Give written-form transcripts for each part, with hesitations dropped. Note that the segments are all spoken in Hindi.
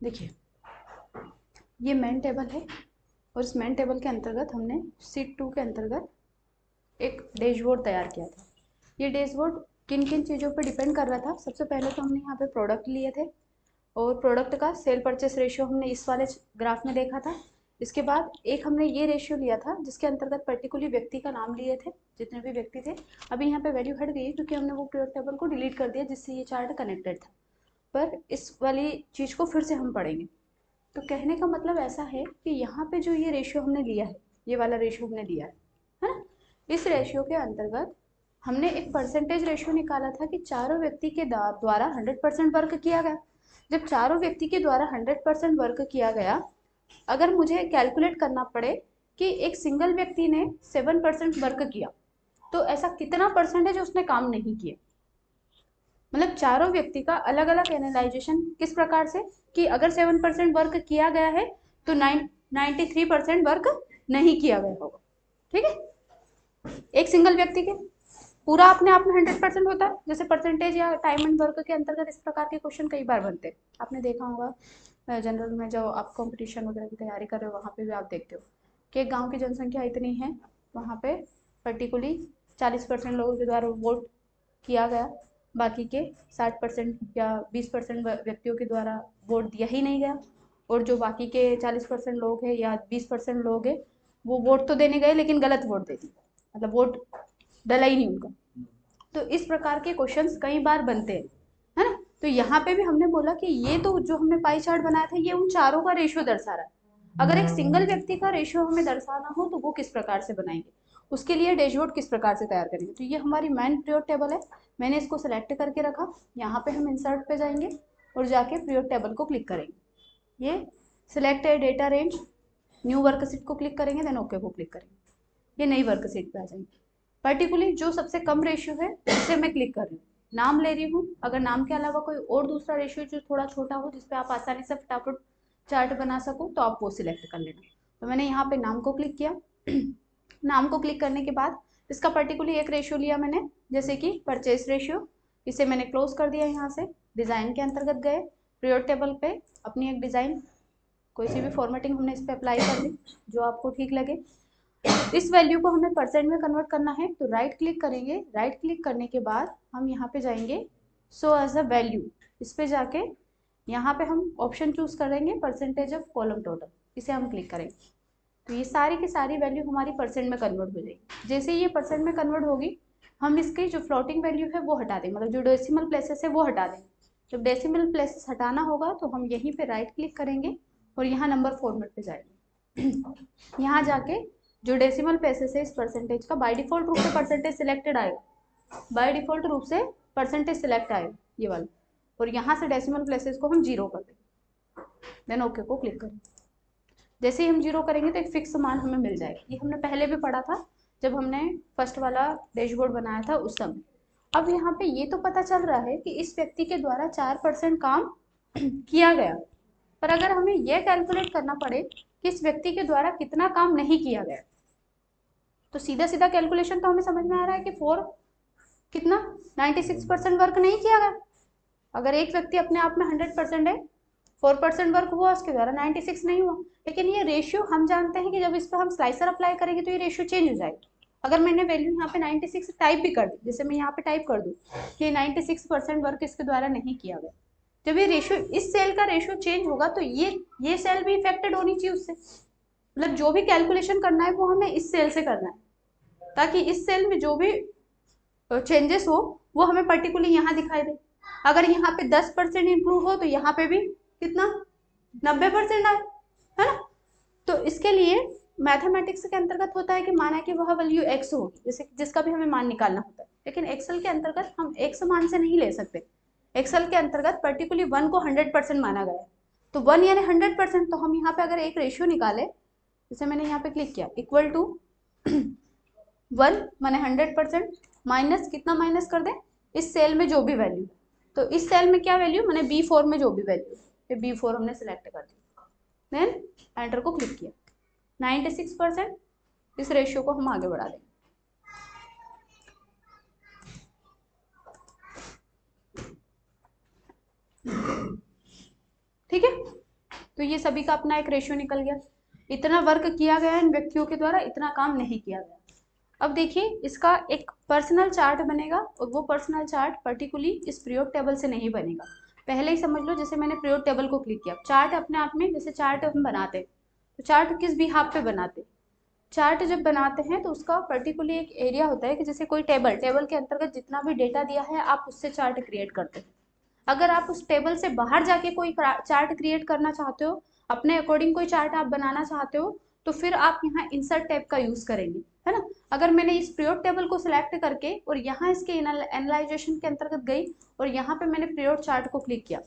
देखिए ये मेन टेबल है और इस मेन टेबल के अंतर्गत हमने शीट 2 के अंतर्गत एक डैशबोर्ड तैयार किया था। ये डैशबोर्ड किन किन चीज़ों पर डिपेंड कर रहा था। सबसे पहले तो हमने यहाँ पे प्रोडक्ट लिए थे और प्रोडक्ट का सेल परचेस रेशियो हमने इस वाले ग्राफ में देखा था। इसके बाद एक हमने ये रेशियो लिया था जिसके अंतर्गत पर्टिकुलर व्यक्ति का नाम लिए थे, जितने भी व्यक्ति थे। अभी यहाँ पे वैल्यू हट गई है क्योंकि हमने वो पीरियड टेबल को डिलीट कर दिया जिससे ये चार्ट कनेक्टेड था, पर इस वाली चीज़ को फिर से हम पढ़ेंगे। तो कहने का मतलब ऐसा है कि यहाँ पे जो ये रेशियो हमने लिया है, ये वाला रेशियो हमने लिया है ना। इस रेशियो के अंतर्गत हमने एक परसेंटेज रेशियो निकाला था कि चारों व्यक्ति के द्वारा 100% वर्क किया गया। जब चारों व्यक्ति के द्वारा 100% वर्क किया गया, अगर मुझे कैलकुलेट करना पड़े कि एक सिंगल व्यक्ति ने 7% वर्क किया, तो ऐसा कितना परसेंटेज उसने काम नहीं किया। मतलब चारों व्यक्ति का अलग अलग एनालाइजेशन किस प्रकार से कि अगर 7% वर्क किया गया है तो 93% वर्क नहीं किया गया होगा। ठीक है, एक सिंगल व्यक्ति के पूरा अपने आप में 100% होता है। जैसे परसेंटेज या टाइम एंड वर्क के अंतर्गत इस प्रकार के क्वेश्चन कई बार बनते हैं, आपने देखा होगा जनरल में। जब आप कंपटीशन वगैरह की तैयारी कर रहे हो वहाँ पे भी आप देखते हो कि एक गांव की जनसंख्या इतनी है, वहाँ पे पर्टिकुलरली 40% लोगों के द्वारा वोट किया गया, बाकी के 60% या 20% व्यक्तियों के द्वारा वोट दिया ही नहीं गया, और जो बाकी के 40% लोग हैं या 20% लोग हैं वो वोट तो देने गए लेकिन गलत वोट दे दी, मतलब वोट डला ही नहीं उनका। तो इस प्रकार के क्वेश्चंस कई बार बनते हैं, है ना। तो यहाँ पे भी हमने बोला कि ये तो जो हमने पाई चार्ट बनाया था ये उन चारों का रेशियो दर्शा रहा है। अगर एक सिंगल व्यक्ति का रेशियो हमें दर्शाना हो तो वो किस प्रकार से बनाएंगे, उसके लिए डैशबोर्ड किस प्रकार से तैयार करेंगे। तो ये हमारी मेन पीरियड टेबल है, मैंने इसको सेलेक्ट करके रखा। यहाँ पे हम इंसर्ट पे जाएंगे और जाके पीरियड टेबल को क्लिक करेंगे। ये select data range, new worksheet को क्लिक करेंगे, देन ओके को क्लिक करेंगे, ये नई वर्कशीट पे आ जाएंगे। पर्टिकुलरली जो सबसे कम रेशियो है उसे मैं क्लिक कर रही हूँ, नाम ले रही हूँ। अगर नाम के अलावा कोई और दूसरा रेशियो जो थोड़ा छोटा हो जिसपे आप आसानी से फटाफट चार्ट बना सको तो आप वो सिलेक्ट कर लेना। तो मैंने यहाँ पे नाम को क्लिक किया। नाम को क्लिक करने के बाद इसका पर्टिकुलरली एक रेशियो लिया मैंने, जैसे कि परचेस रेशियो, इसे मैंने क्लोज कर दिया। यहाँ से डिज़ाइन के अंतर्गत गए, पीरियड टेबल पे अपनी एक डिज़ाइन कोई सी भी फॉर्मेटिंग हमने इस पर अप्लाई कर दी जो आपको ठीक लगे। इस वैल्यू को हमें परसेंट में कन्वर्ट करना है तो राइट क्लिक करेंगे। राइट क्लिक करने के बाद हम यहाँ पे जाएंगे सो एज अ वैल्यू, इस पे जाके यहाँ पे हम ऑप्शन चूज करेंगे परसेंटेज ऑफ कॉलम टोटल, इसे हम क्लिक करेंगे तो ये सारी की सारी वैल्यू हमारी परसेंट में कन्वर्ट हो जाएगी। जैसे ये परसेंट में कन्वर्ट होगी हम इसकी जो फ्लोटिंग वैल्यू है वो हटा दें, मतलब जो डेसिमल प्लेसेस है वो हटा दें। जब डेसिमल प्लेसेस हटाना होगा तो हम यहीं पे राइट क्लिक करेंगे और यहाँ नंबर फॉर्मेट पे जाएंगे। यहाँ जाके जो डेसिमल प्लेसेस है इस परसेंटेज का बाय डिफॉल्ट रूप से परसेंटेज सिलेक्टेड आएगा, बाय डिफॉल्ट रूप से परसेंटेज सिलेक्ट आएगा ये वाला, और यहाँ से डेसिमल प्लेसेस को हम 0 कर देंगे, देन ओके को क्लिक करें। जैसे ही हम 0 करेंगे तो एक फिक्स मान हमें मिल जाएगा। ये हमने पहले भी पढ़ा था जब हमने फर्स्ट वाला डैशबोर्ड बनाया था उस समय। अब यहाँ पे ये तो पता चल रहा है कि इस व्यक्ति के द्वारा 4% काम किया गया, पर अगर हमें यह कैलकुलेट करना पड़े कि इस व्यक्ति के द्वारा कितना काम नहीं किया गया, तो सीधा सीधा कैलकुलेशन तो हमें समझ में आ रहा है कि 4 कितना 96% वर्क नहीं किया गया। अगर एक व्यक्ति अपने आप में 100% है, 4% वर्क हुआ उसके द्वारा, 96 नहीं हुआ। लेकिन ये रेशियो हम जानते हैं कि जब इस पर हम स्लाइसर अप्लाई करेंगे तो ये रेशियो चेंज हो जाएगी। अगर मैंने वैल्यू यहाँ पे 96 टाइप भी कर दी, जैसे मैं यहाँ पे टाइप कर दूँ कि 96% वर्क इसके द्वारा नहीं किया गया, जब ये रेशियो इस सेल का रेशियो चेंज होगा तो ये सेल भी इफेक्टेड होनी चाहिए उससे। मतलब जो भी कैलकुलेशन करना है वो हमें इस सेल से करना है ताकि इस सेल में जो भी चेंजेस हो वो हमें पर्टिकुलरली यहाँ दिखाई दे। अगर यहाँ पे 10% इंप्रूव हो तो यहाँ पे भी कितना 90% आए, है ना। तो इसके लिए मैथमेटिक्स के अंतर्गत होता है कि माना कि वह वैल्यू x होगी, जैसे जिसका भी हमें मान निकालना होता है, लेकिन एक्सेल के अंतर्गत हम x मान से नहीं ले सकते। एक्सेल के अंतर्गत पर्टिकुलरली 1 को 100% माना गया है, तो 1 यानी 100%। तो हम यहाँ पे अगर एक रेशियो निकाले, जैसे मैंने यहाँ पे क्लिक किया इक्वल टू 1 माने 100%, माइनस कितना माइनस कर दें इस सेल में जो भी वैल्यू, तो इस सेल में क्या वैल्यू मैंने B4 में जो भी वैल्यू, ये B4 हमने सिलेक्ट कर दी, देन एंटर को क्लिक किया। 96%, इस रेशियो को हम आगे बढ़ा देंगे। ठीक है, तो ये सभी का अपना एक रेशियो निकल गया, इतना वर्क किया गया इन व्यक्तियों के द्वारा, इतना काम नहीं किया गया। अब देखिए इसका एक पर्सनल चार्ट बनेगा, और वो पर्सनल चार्ट पर्टिकुलरली इस पीरियड टेबल से नहीं बनेगा। पहले ही समझ लो, जैसे मैंने पीरियड टेबल को क्लिक किया, चार्ट अपने आप में, जैसे चार्ट हम बनाते हैं तो चार्ट किस बिहाफ पे बनाते हैं, चार्ट जब बनाते हैं तो उसका पर्टिकुलरली एक एरिया होता है कि जैसे कोई टेबल के अंतर्गत जितना भी डेटा दिया है आप उससे चार्ट क्रिएट करते हैं। अगर आप उस टेबल से बाहर जाके कोई चार्ट क्रिएट करना चाहते हो, अपने अकॉर्डिंग कोई चार्ट आप बनाना चाहते हो, तो फिर आप यहाँ इंसर्ट टैब का यूज करेंगे, है ना। अगर मैंने इस पीरियड टेबल को सिलेक्ट करके और यहाँ इसके एनालाइजेशन के अंतर्गत गई और यहाँ पे मैंने पीरियड चार्ट को क्लिक किया,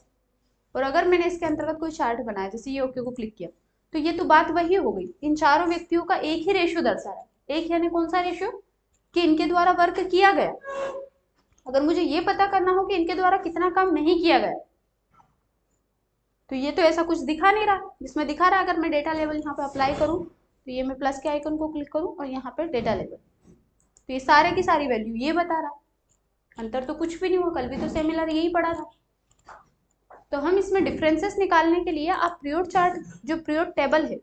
और अगर मैंने इसके अंतर्गत कोई चार्ट बनाया, जैसे ये ओके को क्लिक किया, तो ये तो बात वही हो गई, इन चारों व्यक्तियों का एक ही रेशियो दर्शा रहा है। एक यानी कौन सा रेशियो, कि इनके द्वारा वर्क किया गया। अगर मुझे ये पता करना हो कि इनके द्वारा कितना काम नहीं किया गया, तो ये तो ऐसा कुछ दिखा नहीं रहा, जिसमें दिखा रहा अगर मैं डेटा लेवल यहाँ पे अप्लाई करूँ, तो ये मैं प्लस के आइकन को क्लिक करूँ और यहाँ पे डेटा लेवल, तो ये सारे की सारी वैल्यू ये बता रहा। अंतर तो कुछ भी नहीं हुआ, कल भी तो सिमिलर यही पड़ा था। तो हम इसमें डिफरेंसेस निकालने के लिए आप पीरियड चार्ट, जो पीरियड टेबल है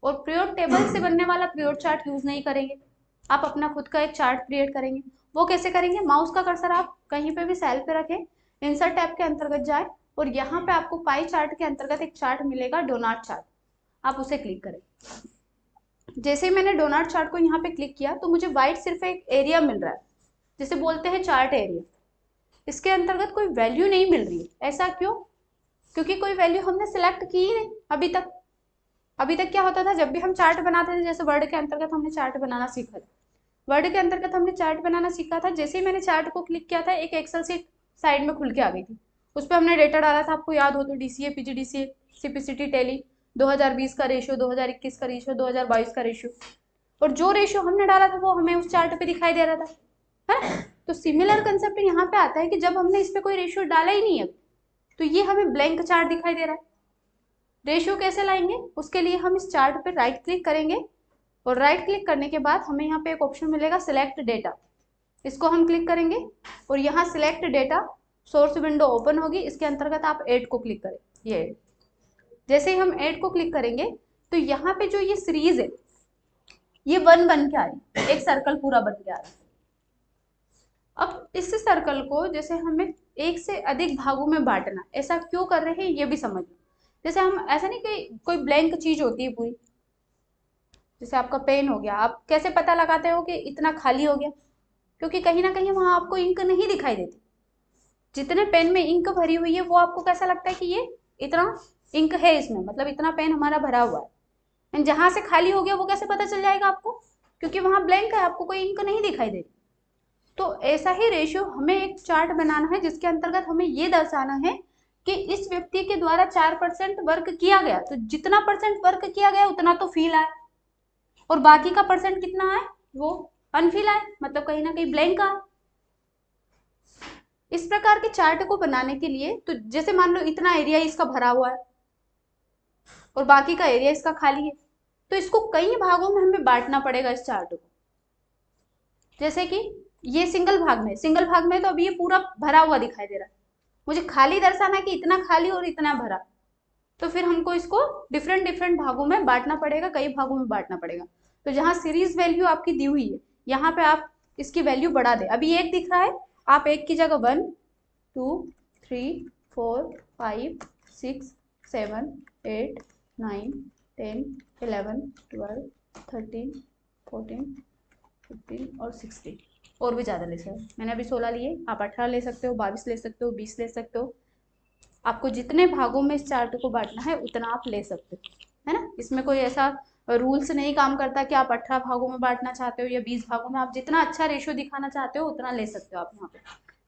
और पीरियड टेबल से बनने वाला पीरियड चार्ट यूज नहीं करेंगे, आप अपना खुद का एक चार्ट क्रिएट करेंगे। वो कैसे करेंगे, माउस का कर्सर आप कहीं पे भी सेल पे रखें, इंसर्ट टैब के अंतर्गत जाए और यहाँ पे आपको पाई चार्ट के अंतर्गत एक चार्ट मिलेगा, डोनाट चार्ट, आप उसे क्लिक करें। जैसे ही मैंने डोनाट चार्ट को यहाँ पे क्लिक किया तो मुझे व्हाइट सिर्फ एक एरिया मिल रहा है, जिसे बोलते हैं चार्ट एरिया। इसके अंतर्गत कोई वैल्यू नहीं मिल रही है, ऐसा क्यों, क्योंकि कोई वैल्यू हमने सिलेक्ट की ही नहीं अभी तक। अभी तक क्या होता था, जब भी हम चार्ट बनाते थे, जैसे वर्ड के अंतर्गत हमने चार्ट बनाना सीखा था, वर्ड के अंतर्गत हमने चार्ट बनाना सीखा था, जैसे ही मैंने चार्ट को क्लिक किया था एक एक्सेल सीट साइड में खुल के आ गई थी, उस पर हमने डेटा डाला था, आपको याद हो तो डीसीए, पीजीडीसीए, सीपीसीटी, टेली, 2020 का रेशियो, 2021 का रेशियो, 2022 का रेशियो, और जो रेशियो हमने डाला था वो हमें उस चार्ट पे दिखाई दे रहा था, है। तो सिमिलर कंसेप्ट यहाँ पे आता है कि जब हमने इस पे कोई रेशियो डाला ही नहीं है, तो ये हमें ब्लैंक चार्ट दिखाई दे रहा है। रेशियो कैसे लाएंगे, उसके लिए हम इस चार्ट पे राइट क्लिक करेंगे, और राइट क्लिक करने के बाद हमें यहाँ पे एक ऑप्शन मिलेगा सिलेक्ट डेटा, इसको हम क्लिक करेंगे और यहाँ select data source window open होगी, इसके अंतर्गत आप ऐड को क्लिक करें। ये ऐड, जैसे ही हम ऐड को क्लिक करेंगे तो यहाँ पे जो ये सीरीज है ये 1 बन के आ रही, एक सर्कल पूरा बन के आ रहा है। अब इस सर्कल को जैसे हमें एक से अधिक भागों में बांटना, ऐसा क्यों कर रहे हैं ये भी समझ लो। जैसे हम ऐसा नहीं कि कोई ब्लैंक चीज होती है पूरी, जैसे आपका पेन हो गया, आप कैसे पता लगाते हो कि इतना खाली हो गया, क्योंकि कहीं ना कहीं वहां आपको इंक नहीं दिखाई देती। जितने पेन में इंक भरी हुई है वो आपको कैसा लगता है कि ये इतना इंक है इसमें, मतलब इतना पेन हमारा भरा हुआ है। जहां से खाली हो गया वो कैसे पता चल जाएगा आपको, क्योंकि वहां ब्लैंक है, आपको कोई इंक नहीं दिखाई दे रही। तो ऐसा ही रेशियो हमें एक चार्ट बनाना है, जिसके अंतर्गत हमें ये दर्शाना है कि इस व्यक्ति के द्वारा 4% वर्क किया गया, तो जितना परसेंट वर्क किया गया उतना तो फील आए, और बाकी का परसेंट कितना आए वो अनफिल आए, मतलब कहीं ना कहीं ब्लैंक आए। इस प्रकार के चार्ट को बनाने के लिए, तो जैसे मान लो इतना एरिया इसका भरा हुआ है और बाकी का एरिया इसका खाली है, तो इसको कई भागों में हमें बांटना पड़ेगा इस चार्ट को। जैसे कि ये सिंगल भाग में तो अभी ये पूरा भरा हुआ दिखाई दे रहा है, मुझे खाली दर्शाना है कि इतना खाली और इतना भरा, तो फिर हमको इसको डिफरेंट भागों में बांटना पड़ेगा, कई भागों में बांटना पड़ेगा। तो जहाँ सीरीज वैल्यू आपकी दी हुई है यहाँ पे आप इसकी वैल्यू बढ़ा दे, अभी 1 दिख रहा है, आप 1 की जगह 1 2 3 4 5 6 7 8 9 10 11 12 13 14 15 और 16 और भी ज़्यादा ले सकते हो। मैंने अभी 16 लिए, आप 18 ले सकते हो, 22 ले सकते हो, 20 ले सकते हो। आपको जितने भागों में इस चार्ट को बांटना है उतना आप ले सकते हो, है ना। इसमें कोई ऐसा रूल्स नहीं काम करता कि आप 18 भागों में बांटना चाहते हो या 20 भागों में, आप जितना अच्छा रेशियो दिखाना चाहते हो उतना ले सकते हो आप यहाँ पे,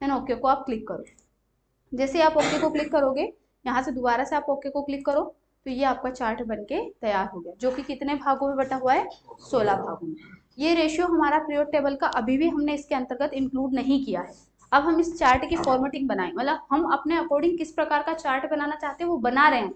है ना। ओके को आप क्लिक करो, जैसे आप ओके को क्लिक करोगे, यहाँ से दोबारा से आप ओके को क्लिक करो, तो ये आपका चार्ट बनके तैयार हो गया, जो कि कितने भागों में बटा हुआ है, 16 भागों में। ये रेशियो हमारा पीरियड टेबल का अभी भी हमने इसके अंतर्गत इंक्लूड नहीं किया है। अब हम इस चार्ट की फॉर्मेटिंग बनाएं, मतलब हम अपने अकॉर्डिंग किस प्रकार का चार्ट बनाना चाहते हैं वो बना रहे हैं,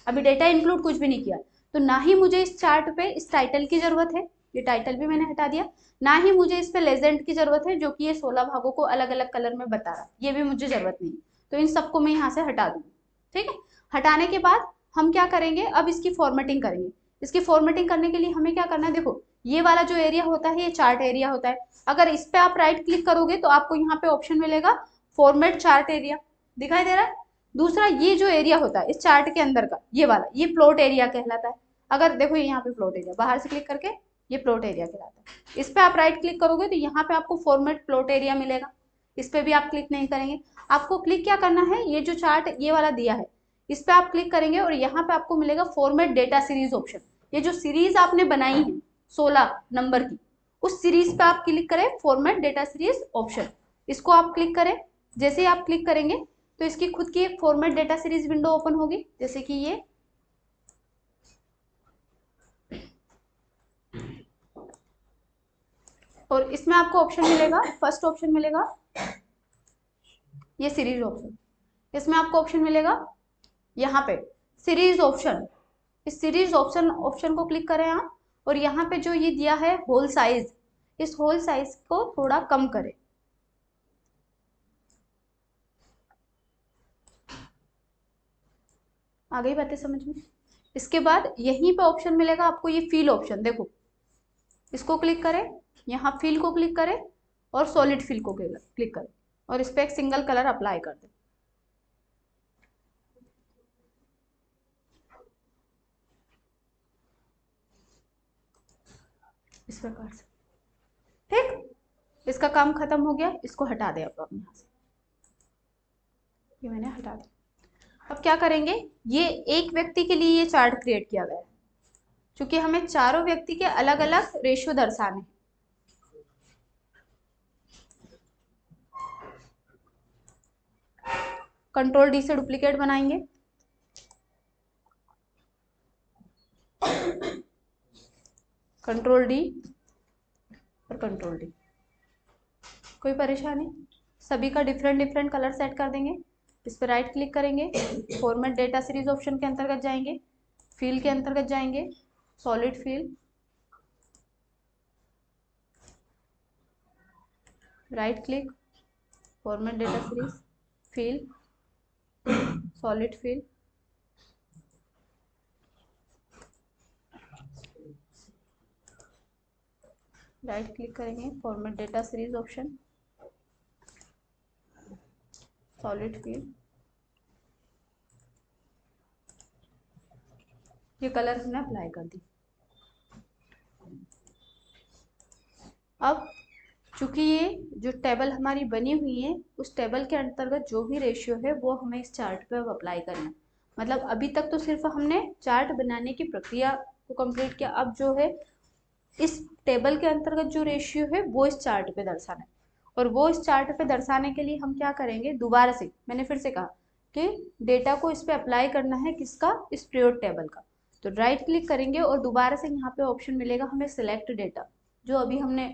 अभी डेटा इंक्लूड कुछ भी नहीं किया। तो ना ही मुझे इस चार्ट पे इस टाइटल की जरूरत है, ये टाइटल भी मैंने हटा दिया, ना ही मुझे इस पे लेजेंड की जरूरत है, जो कि ये 16 भागों को अलग अलग कलर में बता रहा है, ये भी मुझे जरूरत नहीं। तो इन सबको मैं यहाँ से हटा दूंगी, ठीक है। हटाने के बाद हम क्या करेंगे, अब इसकी फॉर्मेटिंग करेंगे। इसकी फॉर्मेटिंग करने के लिए हमें क्या करना है, देखो ये वाला जो एरिया होता है ये चार्ट एरिया होता है। अगर इस पे आप राइट क्लिक करोगे तो आपको यहाँ पे ऑप्शन मिलेगा फॉर्मेट चार्ट एरिया, दिखाई दे रहा है। दूसरा ये जो एरिया होता है इस चार्ट के अंदर का ये वाला, ये प्लॉट एरिया कहलाता है। अगर देखो ये यहाँ पे प्लॉट एरिया, बाहर से क्लिक करके ये प्लॉट एरिया कहलाता है। इस पे आप राइट क्लिक करोगे तो यहाँ पे आपको फॉर्मेट प्लॉट एरिया मिलेगा, इस पे भी आप क्लिक नहीं करेंगे। आपको क्लिक क्या करना है, ये जो चार्ट ये वाला दिया है इस पे आप क्लिक करेंगे और यहाँ पे आपको मिलेगा फॉर्मेट डेटा सीरीज ऑप्शन। ये जो सीरीज आपने बनाई है 16 नंबर की, उस सीरीज पे आप क्लिक करें, फॉर्मेट डेटा सीरीज ऑप्शन, इसको आप क्लिक करें। जैसे ही आप क्लिक करेंगे तो इसकी खुद की एक format data series window open होगी, जैसे कि ये। और इसमें आपको ऑप्शन मिलेगा, फर्स्ट ऑप्शन मिलेगा ये सीरीज ऑप्शन, इसमें आपको ऑप्शन मिलेगा यहाँ पे सीरीज ऑप्शन। इस सीरीज ऑप्शन को क्लिक करें आप, और यहाँ पे जो ये दिया है होल साइज, इस होल साइज को थोड़ा कम करें। आ गई बातें समझ में। इसके बाद यहीं पे ऑप्शन मिलेगा आपको ये फील ऑप्शन, देखो इसको क्लिक करें, यहाँ फील को क्लिक करें और सॉलिड फील को क्लिक करें और इस पर एक सिंगल कलर अप्लाई कर दें। इस प्रकार से, ठीक, इसका काम खत्म हो गया। इसको हटा दें अब यहाँ से, ये मैंने हटा दिया। अब क्या करेंगे, ये एक व्यक्ति के लिए ये चार्ट क्रिएट किया गया है, क्योंकि हमें चारों व्यक्ति के अलग अलग रेशियो दर्शाने हैं। कंट्रोल डी से डुप्लीकेट बनाएंगे, कंट्रोल डी और कंट्रोल डी, कोई परेशानी। सभी का डिफरेंट कलर सेट कर देंगे। इस पर राइट क्लिक करेंगे, फॉर्मेट डेटा सीरीज ऑप्शन के अंतर्गत जाएंगे, फील के अंतर्गत जाएंगे, solid fill, right click, format data series, fill, solid fill, right click करेंगे, format data series option, solid fill, ये कलर हमने अप्लाई कर दी। अब चूंकि ये जो टेबल हमारी बनी हुई है उस टेबल के अंतर्गत जो भी रेशियो है वो हमें इस चार्ट पे अब अप्लाई करना है। मतलब अभी तक तो सिर्फ हमने चार्ट बनाने की प्रक्रिया को कंप्लीट किया, अब जो है इस टेबल के अंतर्गत जो रेशियो है वो इस चार्ट पे दर्शाना है। और वो इस चार्ट पे दर्शाने के लिए हम क्या करेंगे, दोबारा से मैंने फिर से कहा कि डेटा को इस पे अप्लाई करना है, किसका, इस पीरियड टेबल का। तो राइट क्लिक करेंगे और दोबारा से यहाँ पे ऑप्शन मिलेगा हमें सिलेक्ट डेटा, जो अभी हमने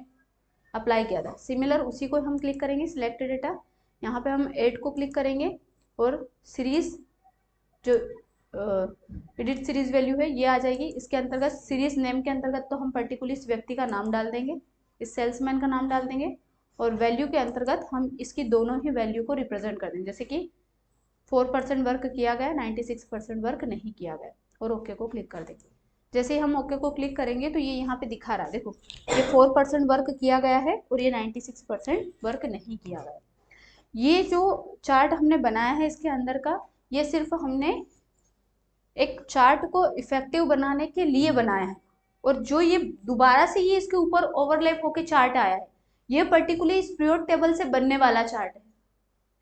अप्लाई किया था सिमिलर उसी को हम क्लिक करेंगे, सिलेक्ट डेटा। यहाँ पे हम 8 को क्लिक करेंगे और सीरीज जो एडिट सीरीज वैल्यू है ये आ जाएगी। इसके अंतर्गत सीरीज नेम के अंतर्गत तो हम पर्टिकुलर इस व्यक्ति का नाम डाल देंगे, इस सेल्समैन का नाम डाल देंगे, और वैल्यू के अंतर्गत हम इसकी दोनों ही वैल्यू को रिप्रेजेंट कर देंगे, जैसे कि 4% वर्क किया गया, 96% वर्क नहीं किया गया, और ओके को क्लिक कर देंगे। जैसे ही हम ओके को क्लिक करेंगे तो ये यहाँ पे दिखा रहा है, देखो ये 4% वर्क किया गया है और ये 96% वर्क नहीं किया गया। ये जो चार्ट हमने बनाया है इसके अंदर का, ये सिर्फ हमने एक चार्ट को इफेक्टिव बनाने के लिए बनाया है, और जो ये दोबारा से ये इसके ऊपर ओवरलैप होके चार्ट आया है ये पर्टिकुलर इस पीरियड टेबल से बनने वाला चार्ट है।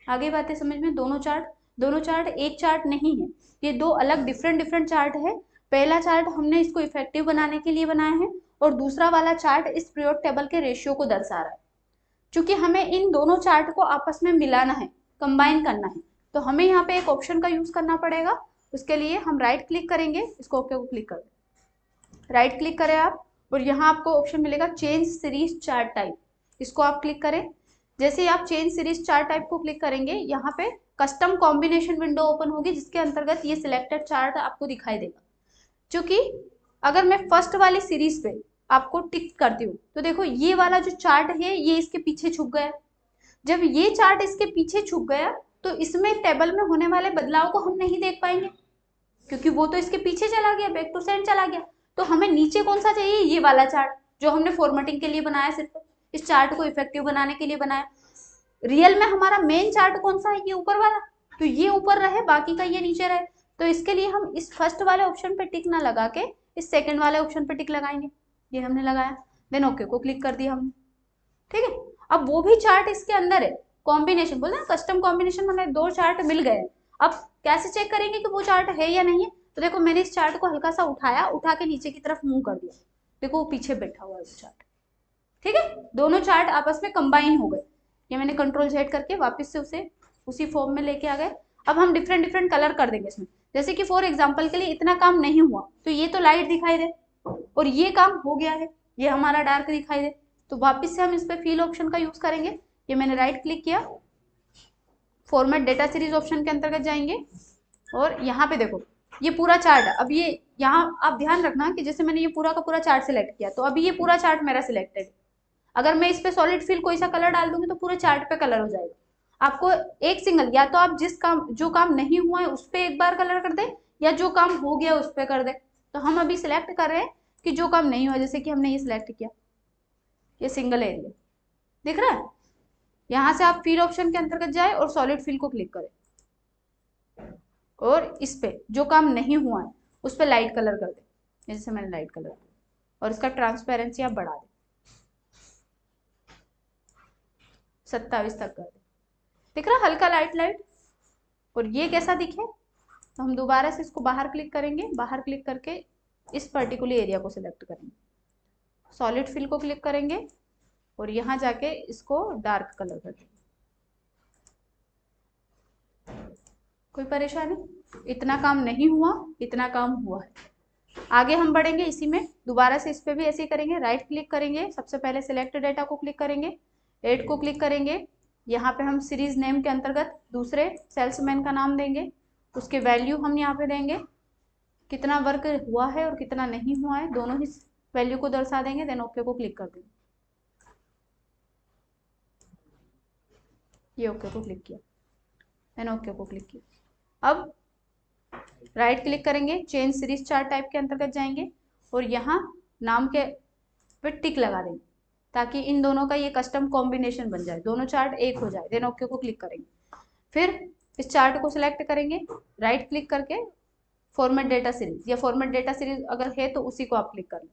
आगे बातें समझ में। दोनों चार्ट एक चार्ट नहीं है, ये दो अलग डिफरेंट चार्ट है। पहला चार्ट हमने इसको इफेक्टिव बनाने के लिए बनाया है और दूसरा वाला चार्ट इस पीरियड टेबल के रेशियो को दर्शा रहा है। क्योंकि हमें इन दोनों चार्ट को आपस में मिलाना है, कंबाइन करना है, तो हमें यहाँ पे एक ऑप्शन का यूज करना पड़ेगा। उसके लिए हम राइट क्लिक करेंगे, इसको ओके को क्लिक करें, राइट क्लिक करें आप, और यहाँ आपको ऑप्शन मिलेगा चेंज सीरीज चार्ट टाइप, इसको आप क्लिक करें। जैसे ही आप चेंज सीरीज चार्ट टाइप को क्लिक करेंगे यहाँ पे कस्टम कॉम्बिनेशन विंडो ओपन होगी, जिसके अंतर्गत ये सिलेक्टेड चार्ट आपको दिखाई देगा। क्योंकि अगर मैं फर्स्ट वाली सीरीज पे आपको टिक करती हूँ तो देखो ये वाला जो चार्ट है ये इसके पीछे छुप गया। जब ये चार्ट इसके पीछे छुप गया तो इसमें टेबल में होने वाले बदलाव को हम नहीं देख पाएंगे। क्योंकि वो तो इसके पीछे चला गया, बैक टू सेंड चला गया। तो हमें नीचे कौन सा चाहिए, ये वाला चार्ट जो हमने फॉर्मेटिंग के लिए बनाया, सिर्फ इस चार्ट को इफेक्टिव बनाने के लिए बनाया। रियल में हमारा मेन चार्ट कौन सा है, ये ऊपर वाला, तो ये ऊपर रहे, बाकी का ये नीचे रहे। तो इसके लिए हम इस फर्स्ट वाले ऑप्शन पे टिक ना लगा के इस सेकंड वाले ऑप्शन पे टिक लगाएंगे। ये हमने लगाया, देन ओके को क्लिक कर दिया हमने, ठीक है। अब वो भी चार्ट इसके अंदर है, कॉम्बिनेशन बोलते हैं कस्टम कॉम्बिनेशन, हमें 2 चार्ट मिल गए। अब कैसे चेक करेंगे कि वो चार्ट है या नहीं है, तो देखो मैंने इस चार्ट को हल्का सा उठाया, उठा के नीचे की तरफ मूव कर दिया, देखो वो पीछे बैठा हुआ है वो चार्ट, ठीक है। दोनों चार्ट आपस में कंबाइन हो गए। ये मैंने कंट्रोल Z करके वापस से उसे उसी फॉर्म में लेके आ गए। अब हम डिफरेंट डिफरेंट कलर कर देंगे इसमें, जैसे कि फॉर एग्जाम्पल के लिए इतना काम नहीं हुआ तो ये तो लाइट दिखाई दे, और ये काम हो गया है, ये हमारा डार्क दिखाई दे। तो वापस से हम इस पे फिल ऑप्शन का यूज करेंगे। ये मैंने राइट क्लिक किया, फॉर्मेट डेटा सीरीज ऑप्शन के अंतर्गत जाएंगे, और यहाँ पे देखो ये पूरा चार्ट है। अब ये यहाँ आप ध्यान रखना कि जैसे मैंने ये पूरा का पूरा चार्ट सिलेक्ट किया, तो अभी ये पूरा चार्ट मेरा सिलेक्टेड। अगर मैं इस पे सॉलिड फिल कोई सा कलर डाल दूंगी तो पूरे चार्ट पे कलर हो जाएगा। आपको एक सिंगल, या तो आप जो काम नहीं हुआ है उस पर एक बार कलर कर दे, या जो काम हो गया उस पर कर दे। तो हम अभी सिलेक्ट कर रहे हैं कि जो काम नहीं हुआ, जैसे कि हमने ये सिलेक्ट किया, ये सिंगल एरिया दिख रहा है। यहां से आप फिल ऑप्शन के अंतर्गत जाए और सॉलिड फिल को क्लिक करें, और इस पे जो काम नहीं हुआ है उस पर लाइट कलर कर दे, जैसे मैंने लाइट कलर किया, और इसका ट्रांसपेरेंसी आप बढ़ा दें, 27 तक कर दे, दिख रहा हल्का लाइट लाइट। और ये कैसा दिखे, तो हम दोबारा से इसको बाहर क्लिक करेंगे, बाहर क्लिक करके इस पर्टिकुलर एरिया को सिलेक्ट करेंगे, सॉलिड फिल को क्लिक करेंगे, और यहाँ जाके इसको डार्क कलर कर देंगे। कोई परेशानी, इतना काम नहीं हुआ, इतना काम हुआ है। आगे हम बढ़ेंगे इसी में, दोबारा से इस पे भी ऐसे ही करेंगे, राइट क्लिक करेंगे, सबसे पहले सिलेक्ट डेटा को क्लिक करेंगे, एड को क्लिक करेंगे, यहाँ पे हम सीरीज नेम के अंतर्गत दूसरे सेल्समैन का नाम देंगे, उसके वैल्यू हम यहाँ पे देंगे, कितना वर्क हुआ है और कितना नहीं हुआ है दोनों ही वैल्यू को दर्शा देंगे, देन ओके को क्लिक कर देंगे। ये ओके को क्लिक किया, देन ओके को क्लिक किया। अब राइट क्लिक करेंगे, चेंज सीरीज चार्ट टाइप के अंतर्गत जाएंगे, और यहाँ नाम के पे टिक लगा देंगे, ताकि इन दोनों का ये कस्टम कॉम्बिनेशन बन जाए, दोनों चार्ट एक हो जाए, देन ओके को क्लिक करेंगे। फिर इस चार्ट को सिलेक्ट करेंगे, राइट क्लिक करके फॉर्मेट डेटा सीरीज, या फॉर्मेट डेटा सीरीज अगर है तो उसी को आप क्लिक कर लें।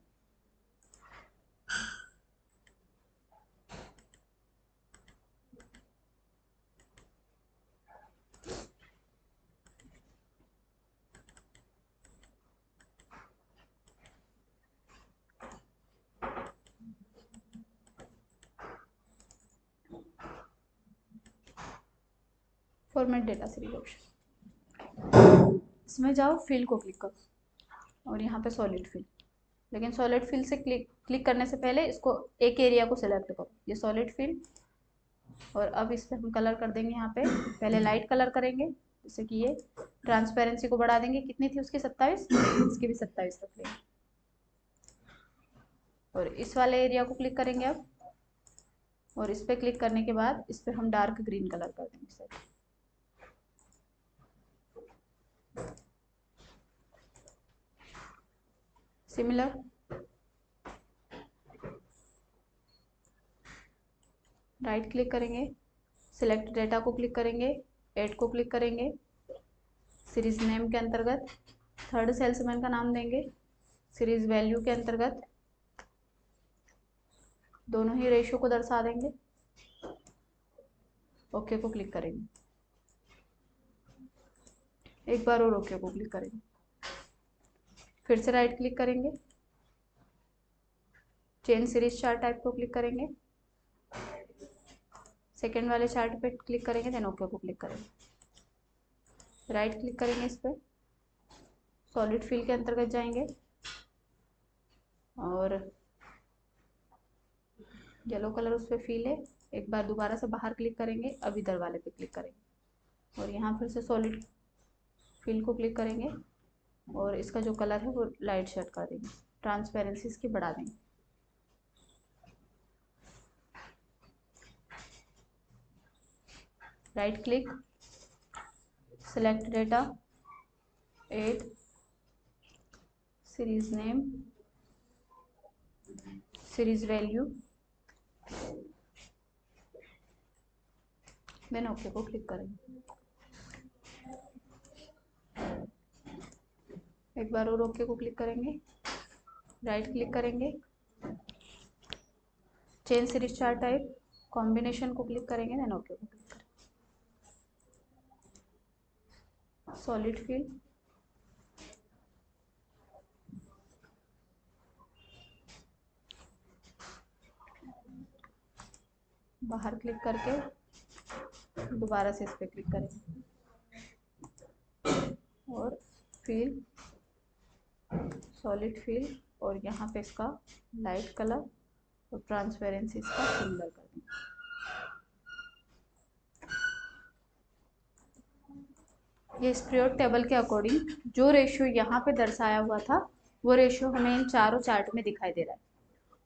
फॉर्मेट डेटा सीरीज ऑप्शन, इसमें जाओ, फिल को क्लिक करो, और यहाँ पे सॉलिड फिल, लेकिन सॉलिड फिल से क्लिक करने से पहले इसको एक एरिया को सिलेक्ट करो, ये सॉलिड फिल, और अब इस पर हम कलर कर देंगे, यहाँ पे पहले लाइट कलर करेंगे, जैसे कि ये ट्रांसपेरेंसी को बढ़ा देंगे, कितनी थी उसकी 27, इसकी भी 27 रख लेंगे, और इस वाले एरिया को क्लिक करेंगे अब, और इस पर क्लिक करने के बाद इस पर हम डार्क ग्रीन कलर कर देंगे। सिमिलर राइट क्लिक करेंगे, सिलेक्ट डेटा को क्लिक करेंगे, एड को क्लिक करेंगे, सीरीज नेम के अंतर्गत थर्ड सेल्समैन का नाम देंगे, सीरीज वैल्यू के अंतर्गत दोनों ही रेशियो को दर्शा देंगे, ओके को क्लिक करेंगे, एक बार और ओके को क्लिक करेंगे, फिर से राइट क्लिक करेंगे, चेंज सीरीज चार्ट टाइप को क्लिक करेंगे, सेकेंड वाले चार्ट पे क्लिक करेंगे, देन ओके को क्लिक करेंगे, राइट क्लिक करेंगे इस पर, सॉलिड फिल के अंतर्गत जाएंगे, और येलो कलर उस पर फिल है, एक बार दोबारा से बाहर क्लिक करेंगे, अब इधर वाले पे क्लिक करेंगे, और यहाँ फिर से सॉलिड फिल को क्लिक करेंगे, और इसका जो कलर है वो लाइट शेड कर देंगे, ट्रांसपेरेंसी इसकी बढ़ा देंगे। Right click, select data, add, series name, series value, then okay को क्लिक करेंगे। एक बार और ओके को क्लिक करेंगे, राइट क्लिक करेंगे, change series chart type, combination को क्लिक करेंगे, देन ओके को क्लिक करेंगे। सॉलिड फिल, बाहर क्लिक करके दोबारा से इस पर क्लिक करेंगे और फिल, सॉलिड फिल, और यहाँ पे इसका लाइट कलर और ट्रांसपेरेंसी इसका सिल्वर कर देंगे। ये स्प्रेड टेबल के अकॉर्डिंग जो रेशियो यहाँ पे दर्शाया हुआ था वो रेशियो हमें इन चारों चार्ट में दिखाई दे रहा है।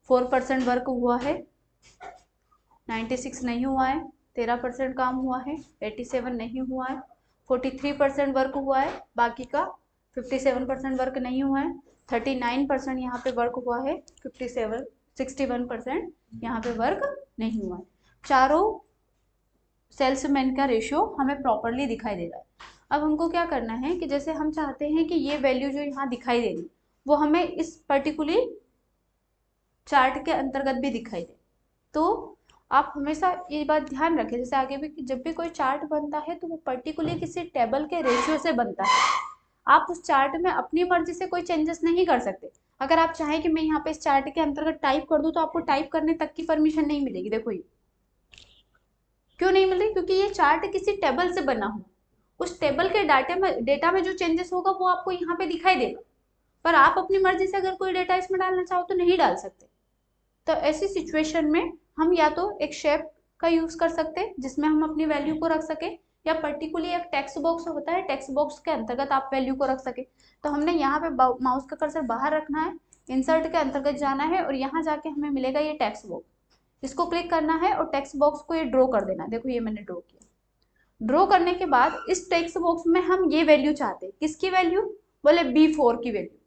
4% वर्क हुआ है, 96 नहीं हुआ है, 13% काम हुआ है, 87 नहीं हुआ है, 43% वर्क हुआ है, बाकी का 57% वर्क नहीं हुआ है, 39% यहाँ पे वर्क हुआ है, 61% यहाँ पे वर्क नहीं हुआ है। चारों सेल्समैन का रेशियो हमें प्रॉपरली दिखाई दे रहा है। अब हमको क्या करना है कि जैसे हम चाहते हैं कि ये वैल्यू जो यहाँ दिखाई दे रही वो हमें इस पर्टिकुलर चार्ट के अंतर्गत भी दिखाई दे, तो आप हमेशा ये बात ध्यान रखें जैसे आगे भी कि जब भी कोई चार्ट बनता है तो वो पर्टिकुलर किसी टेबल के रेशियो से बनता है। आप उस चार्ट में अपनी मर्जी से कोई चेंजेस नहीं कर सकते। अगर आप चाहें कि मैं यहाँ पे इस चार्ट के अंतर्गत टाइप कर दूं तो आपको टाइप करने तक की परमिशन नहीं मिलेगी। देखो ये क्यों नहीं मिल रही, क्योंकि ये चार्ट किसी टेबल से बना हो, उस टेबल के डेटा में जो चेंजेस होगा वो आपको यहाँ पे दिखाई देगा, पर आप अपनी मर्जी से अगर कोई डेटा इसमें डालना चाहो तो नहीं डाल सकते। तो ऐसी सिचुएशन में हम या तो एक शेप का यूज कर सकते हैं जिसमें हम अपनी वैल्यू को रख सके, या पर्टिकुलरली एक टेक्स्ट बॉक्स होता है, टेक्स्ट बॉक्स के अंतर्गत आप वैल्यू को रख सके। तो हमने यहाँ पे माउस का कर्सर बाहर रखना है, इंसर्ट के अंतर्गत जाना है और यहाँ जाके हमें मिलेगा ये टेक्स्ट बॉक्स, इसको क्लिक करना है और टेक्स्ट बॉक्स को ये ड्रॉ कर देना है। देखो ये मैंने ड्रॉ किया। ड्रॉ करने के बाद इस टेक्स्ट बॉक्स में हम ये वैल्यू चाहते हैं, किसकी वैल्यू, बोले B4 की वैल्यू।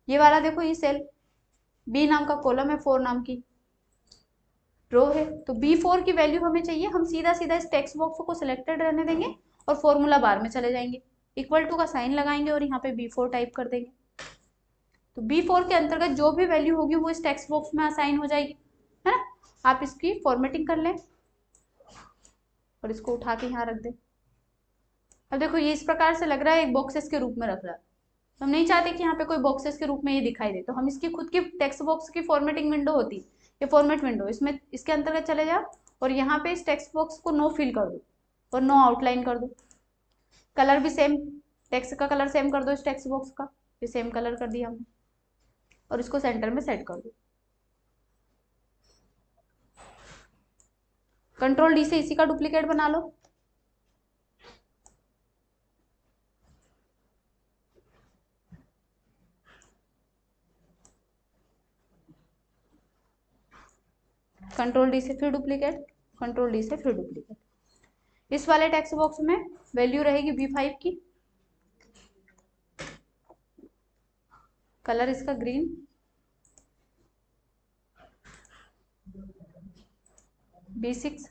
ये वाला देखो ये सेल B नाम का कॉलम है, 4 नाम की रो है, तो B4 की वैल्यू हमें चाहिए। हम सीधा सीधा इस टेक्स्ट बॉक्स को सिलेक्टेड रहने देंगे और फॉर्मूला बार में चले जाएंगे, इक्वल टू का साइन लगाएंगे और यहाँ पे B4 टाइप कर देंगे। तो B4 के अंतर्गत जो भी वैल्यू होगी वो इस टेक्स्ट बॉक्स में असाइन हो जाएगी, है ना। आप इसकी फॉर्मेटिंग कर लें और इसको उठा के यहाँ रख दें। अब देखो ये इस प्रकार से लग रहा है एक बॉक्सेस के रूप में रख रहा है, तो हम नहीं चाहते कि यहाँ पे कोई बॉक्सेस के रूप में ये दिखाई दे, तो हम इसकी खुद की टेक्स्ट बॉक्स की फॉर्मेटिंग विंडो होती है, ये फॉर्मेट विंडो, इसमें इसके अंतर्गत चले जाओ और यहाँ पे इस टेक्स्ट बॉक्स को नो फिल कर दो और नो आउटलाइन कर दो। कलर भी सेम, टेक्स्ट का कलर सेम कर दो इस टेक्स्ट बॉक्स का, ये सेम कलर कर दिया हमने और इसको सेंटर में सेट कर दो। कंट्रोल डी से इसी का डुप्लीकेट बना लो। कंट्रोल डी से फिर डुप्लीकेट, कंट्रोल डी से फिर डुप्लीकेट। इस वाले टेक्स्ट बॉक्स में वैल्यू रहेगी B5 की, कलर इसका ग्रीन, B6,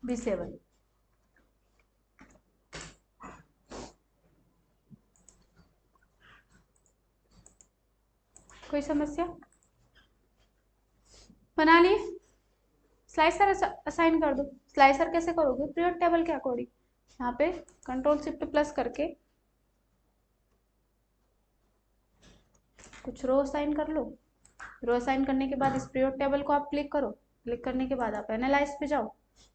B7। कोई समस्या? बना लिए? स्लाइसर असाइन कर दो। स्लाइसर कैसे करोगे, पीरियड टेबल के अकॉर्डिंग, यहाँ पे कंट्रोल शिफ्ट प्लस करके कुछ रो असाइन कर लो। रो असाइन करने के बाद इस पीरियड टेबल को आप क्लिक करो, क्लिक करने के बाद आप एनालाइज पे जाओ,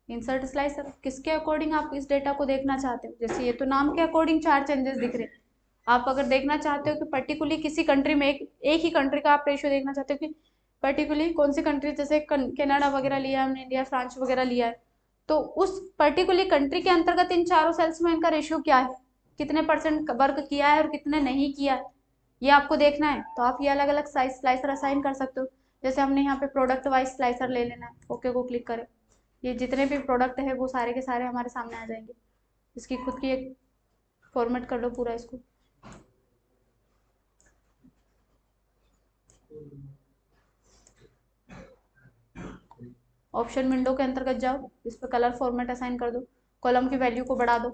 इंसर्ट स्लाइसर, किसके अकॉर्डिंग आप इस डेटा को देखना चाहते हो। जैसे ये तो नाम के अकॉर्डिंग 4 चेंजेस दिख रहे हैं, आप अगर देखना चाहते हो कि पर्टिकुलरली किसी कंट्री में एक ही कंट्री का आप रेशियो देखना चाहते हो कि पर्टिकुलरली कौन सी कंट्री, जैसे कनाडा वगैरह लिया हमने, इंडिया, फ्रांस वगैरह लिया है, तो उस पर्टिकुलर कंट्री के अंतर्गत इन चारों सेल्स में इनका रेशियो क्या है, कितने परसेंट वर्क किया है और कितने नहीं किया है, ये आपको देखना है। तो आप ये अलग अलग साइज स्लाइसर असाइन कर सकते हो। जैसे हमने यहाँ पे प्रोडक्ट वाइज स्लाइसर ले लेना है, ओके को क्लिक करें। ये जितने भी प्रोडक्ट है वो सारे के सारे हमारे सामने आ जाएंगे। इसकी खुद की एक फॉर्मेट कर लो पूरा इसको। ऑप्शन विंडो के अंतर्गत जाओ, इस पर कलर फॉर्मेट असाइन कर दो, कॉलम की वैल्यू को बढ़ा दो।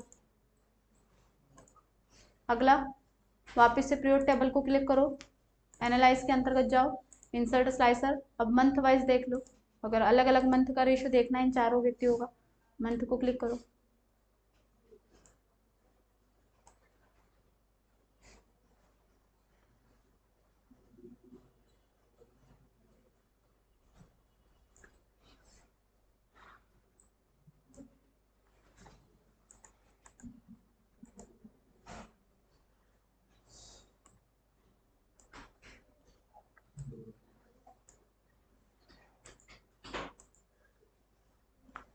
अगला वापस से पीरियड टेबल को क्लिक करो, एनालाइज के अंतर्गत जाओ, इंसर्ट स्लाइसर। अब मंथ वाइज देख लो, अगर अलग अलग मंथ का रेशियो देखना है इन चारों व्यक्तियों का, मंथ को क्लिक करो।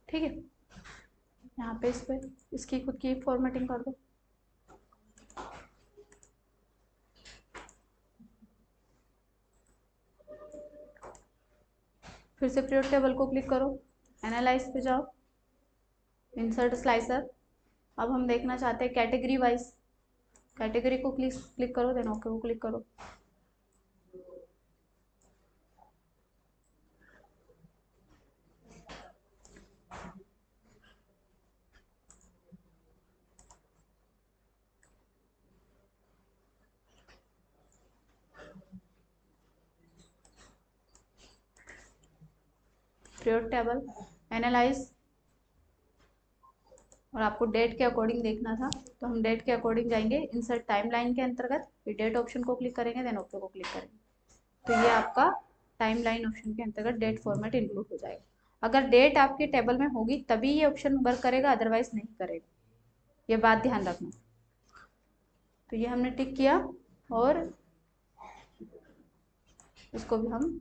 ठीक है, यहाँ पे इस पे इसकी खुद की फॉर्मेटिंग कर दो। फिर से पीरियड टेबल को क्लिक करो, एनालाइज पे जाओ, इंसर्ट स्लाइसर। अब हम देखना चाहते हैं कैटेगरी वाइज, कैटेगरी को क्लिक करो, देन ओके को क्लिक करो। पीरियड टेबल, एनालाइज, और आपको डेट के अकॉर्डिंग देखना था तो हम डेट के अकॉर्डिंग जाएंगे। इंसर्ट टाइमलाइन के अंतर्गत फिर डेट ऑप्शन को क्लिक करेंगे, देन ओके को क्लिक करेंगे। तो ये आपका टाइमलाइन ऑप्शन के अंतर्गत डेट फॉर्मेट इंक्लूड हो जाएगा। अगर डेट आपके टेबल में होगी तभी ये ऑप्शन वर्क करेगा, अदरवाइज नहीं करेगा, ये बात ध्यान रखना। तो ये हमने टिक किया और इसको भी हम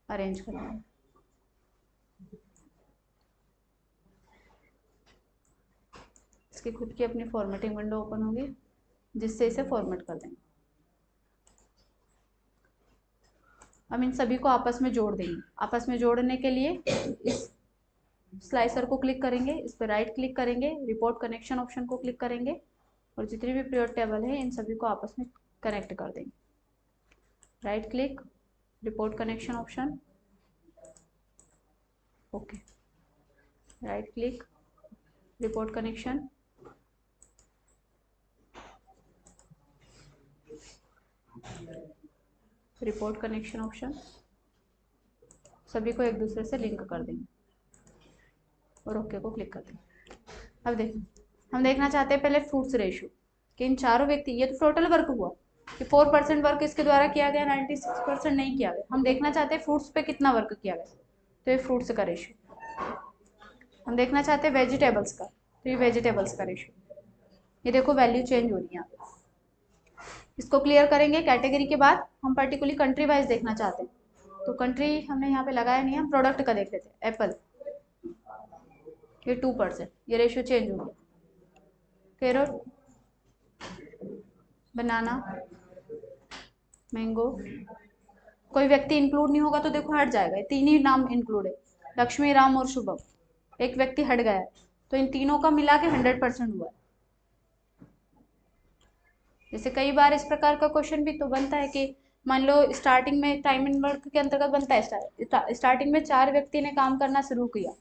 अरेंज करेंगे। इसकी खुद की अपनी फॉर्मेटिंग विंडो ओपन होगी जिससे इसे फॉर्मेट कर देंगे। हम इन सभी को आपस में जोड़ देंगे। आपस में जोड़ने के लिए इस स्लाइसर को क्लिक करेंगे, इस पर राइट क्लिक करेंगे, रिपोर्ट कनेक्शन ऑप्शन को क्लिक करेंगे और जितने भी पीरियड टेबल है इन सभी को आपस में कनेक्ट कर देंगे। Right click, report connection option, okay, right click, report connection, report connection option, सभी को एक दूसरे से लिंक कर देंगे और ओके को क्लिक कर देंगे। अब देखो, हम देखना चाहते हैं पहले फ्रूट्स रेशियो कि इन चारों व्यक्ति, ये तो टोटल वर्क हुआ कि 4% वर्क इसके द्वारा किया गया, 96% नहीं किया गया। हम देखना चाहते हैं फ्रूट्स पे कितना वर्क किया गया, तो ये फ्रूट्स का रेशियो। हम देखना चाहते हैं वेजिटेबल्स का, तो ये वेजिटेबल्स का रेशियो। ये देखो वैल्यू चेंज हो रही है यहाँ पे। इसको क्लियर करेंगे। कैटेगरी के बाद हम पर्टिकुलरली कंट्री वाइज देखना चाहते हैं, तो कंट्री हमने यहाँ पे लगाया नहीं है, हम प्रोडक्ट का देख लेते हैं। एप्पल, ये 2%, ये रेशियो चेंज हो गया। कैरोट, बनाना, मैंगो, कोई व्यक्ति इंक्लूड नहीं होगा तो देखो हट जाएगा। तीन ही नाम इंक्लूड है, लक्ष्मी, राम और शुभम। एक व्यक्ति हट गया है तो इन तीनों का मिला के 100% हुआ है। जैसे कई बार इस प्रकार का क्वेश्चन भी तो बनता है कि मान लो स्टार्टिंग में टाइम इन वर्क के अंतर्गत बनता है, स्टार्टिंग में 4 व्यक्ति ने काम करना शुरू किया,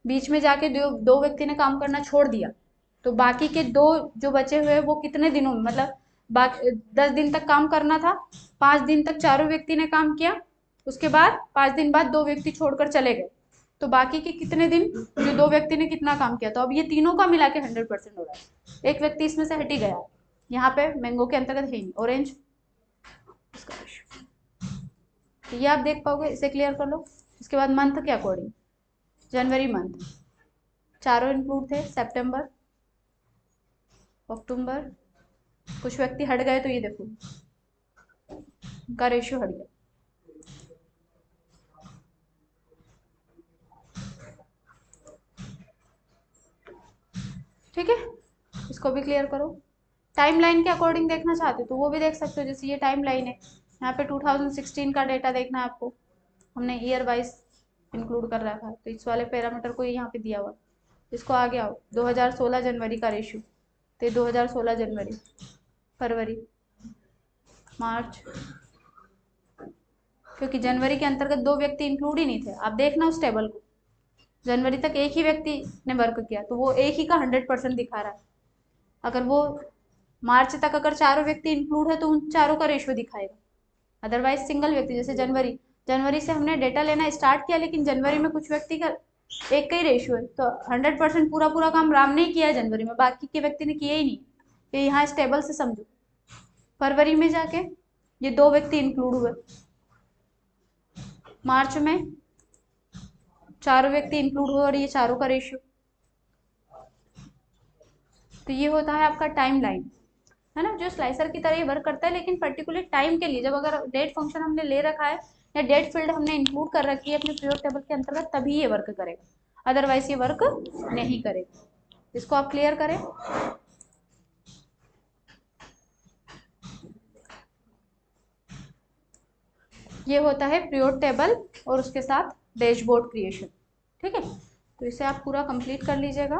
बीच में जाके दो व्यक्ति ने काम करना छोड़ दिया, तो बाकी के 2 जो बचे हुए वो कितने दिनों में, मतलब 10 दिन तक काम करना था, 5 दिन तक चारों व्यक्ति ने काम किया, उसके बाद 5 दिन बाद 2 व्यक्ति छोड़कर चले गए, तो बाकी के कितने दिन जो 2 व्यक्ति ने कितना काम किया, तो अब ये तीनों का मिला के 100% हो रहा है। एक व्यक्ति इसमें से हट ही गया, यहाँ पे मैंगो के अंतर्गत है नहीं, ऑरेंज, तो ये आप देख पाओगे। इसे क्लियर कर लो। इसके बाद मंथ के अकॉर्डिंग, जनवरी मंथ चारों इंक्लूड थे, सितंबर, अक्टूबर, कुछ व्यक्ति हट गए तो ये देखो उनका रेशियो हट गया। ठीक है, इसको भी क्लियर करो। टाइम लाइन के अकॉर्डिंग देखना चाहते हो तो वो भी देख सकते हो, जैसे ये टाइम लाइन है, यहाँ पे 2016 का डेटा देखना है आपको, हमने ईयर वाइज इंक्लूड कर रखा है, तो इस वाले पैरामीटर को यहाँ पे दिया हुआ है। इसको आगे आओ, 2016 जनवरी का रेशियो, तो 2016 जनवरी, फरवरी, मार्च, क्योंकि जनवरी के अंतर्गत 2 व्यक्ति इंक्लूड ही नहीं थे। आप देखना उस टेबल को, जनवरी तक एक ही व्यक्ति ने वर्क किया तो वो एक ही का 100% दिखा रहा है। अगर वो मार्च तक अगर चारों व्यक्ति इंक्लूड है तो उन चारों का रेशियो दिखाएगा, अदरवाइज सिंगल व्यक्ति, जैसे जनवरी से हमने डेटा लेना स्टार्ट किया, लेकिन जनवरी में कुछ व्यक्ति का एक का ही रेशियो है, तो 100% पूरा पूरा काम राम ने ही किया है जनवरी में, बाकी के व्यक्ति ने किया ही नहीं। ये यहाँ इस टेबल से समझो। फरवरी में जाके ये 2 व्यक्ति इंक्लूड हुए, मार्च में चारों व्यक्ति इंक्लूड हुए और ये चारों का रेशियो। तो ये होता है आपका टाइम लाइन, है ना, जो स्लाइसर की तरह ही वर्क करता है, लेकिन पर्टिकुलर टाइम के लिए, जब अगर डेट फंक्शन हमने ले रखा है या डेट फील्ड हमने इंक्लूड कर रखी है अपने पीरियड टेबल के अंतर्गत, तभी ये वर्क करेगा, अदरवाइज ये वर्क नहीं करेगा। इसको आप क्लियर करें। ये होता है पीरियड टेबल और उसके साथ डैशबोर्ड क्रिएशन। ठीक है, तो इसे आप पूरा कंप्लीट कर लीजिएगा।